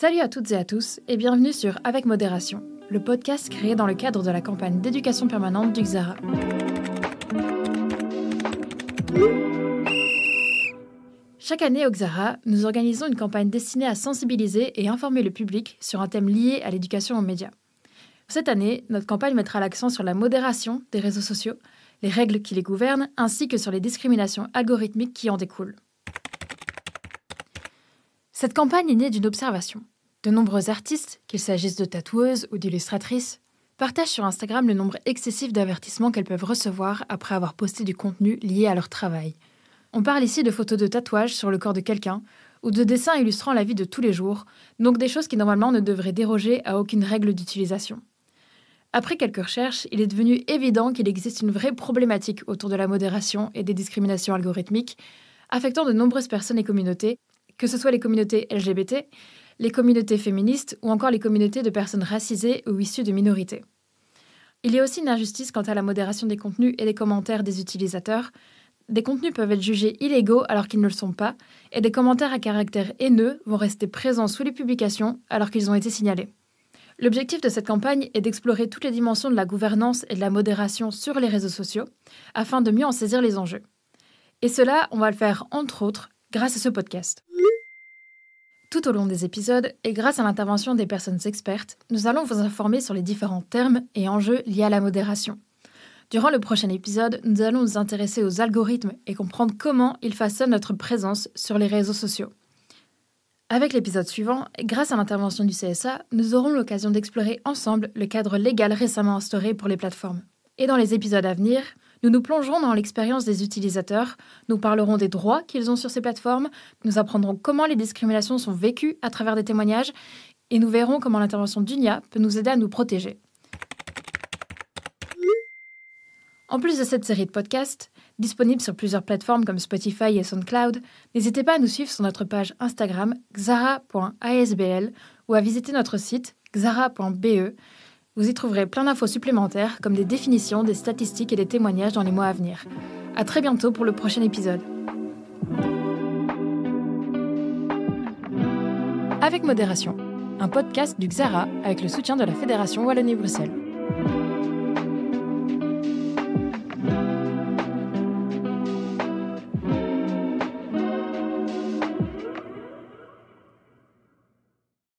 Salut à toutes et à tous et bienvenue sur Avec Modération, le podcast créé dans le cadre de la campagne d'éducation permanente du XARA. Chaque année au XARA, nous organisons une campagne destinée à sensibiliser et informer le public sur un thème lié à l'éducation aux médias. Cette année, notre campagne mettra l'accent sur la modération des réseaux sociaux, les règles qui les gouvernent, ainsi que sur les discriminations algorithmiques qui en découlent. Cette campagne est née d'une observation. De nombreux artistes, qu'il s'agisse de tatoueuses ou d'illustratrices, partagent sur Instagram le nombre excessif d'avertissements qu'elles peuvent recevoir après avoir posté du contenu lié à leur travail. On parle ici de photos de tatouages sur le corps de quelqu'un ou de dessins illustrant la vie de tous les jours, donc des choses qui normalement ne devraient déroger à aucune règle d'utilisation. Après quelques recherches, il est devenu évident qu'il existe une vraie problématique autour de la modération et des discriminations algorithmiques, affectant de nombreuses personnes et communautés, que ce soit les communautés LGBT, les communautés féministes ou encore les communautés de personnes racisées ou issues de minorités. Il y a aussi une injustice quant à la modération des contenus et des commentaires des utilisateurs. Des contenus peuvent être jugés illégaux alors qu'ils ne le sont pas, et des commentaires à caractère haineux vont rester présents sous les publications alors qu'ils ont été signalés. L'objectif de cette campagne est d'explorer toutes les dimensions de la gouvernance et de la modération sur les réseaux sociaux, afin de mieux en saisir les enjeux. Et cela, on va le faire entre autres grâce à ce podcast. Tout au long des épisodes, et grâce à l'intervention des personnes expertes, nous allons vous informer sur les différents termes et enjeux liés à la modération. Durant le prochain épisode, nous allons nous intéresser aux algorithmes et comprendre comment ils façonnent notre présence sur les réseaux sociaux. Avec l'épisode suivant, grâce à l'intervention du CSA, nous aurons l'occasion d'explorer ensemble le cadre légal récemment instauré pour les plateformes. Et dans les épisodes à venir, nous nous plongerons dans l'expérience des utilisateurs, nous parlerons des droits qu'ils ont sur ces plateformes, nous apprendrons comment les discriminations sont vécues à travers des témoignages, et nous verrons comment l'intervention d'UNIA peut nous aider à nous protéger. En plus de cette série de podcasts, disponible sur plusieurs plateformes comme Spotify et SoundCloud, n'hésitez pas à nous suivre sur notre page Instagram xara.asbl ou à visiter notre site xara.be. Vous y trouverez plein d'infos supplémentaires comme des définitions, des statistiques et des témoignages dans les mois à venir. À très bientôt pour le prochain épisode. Avec Modération, un podcast du XARA avec le soutien de la Fédération Wallonie-Bruxelles.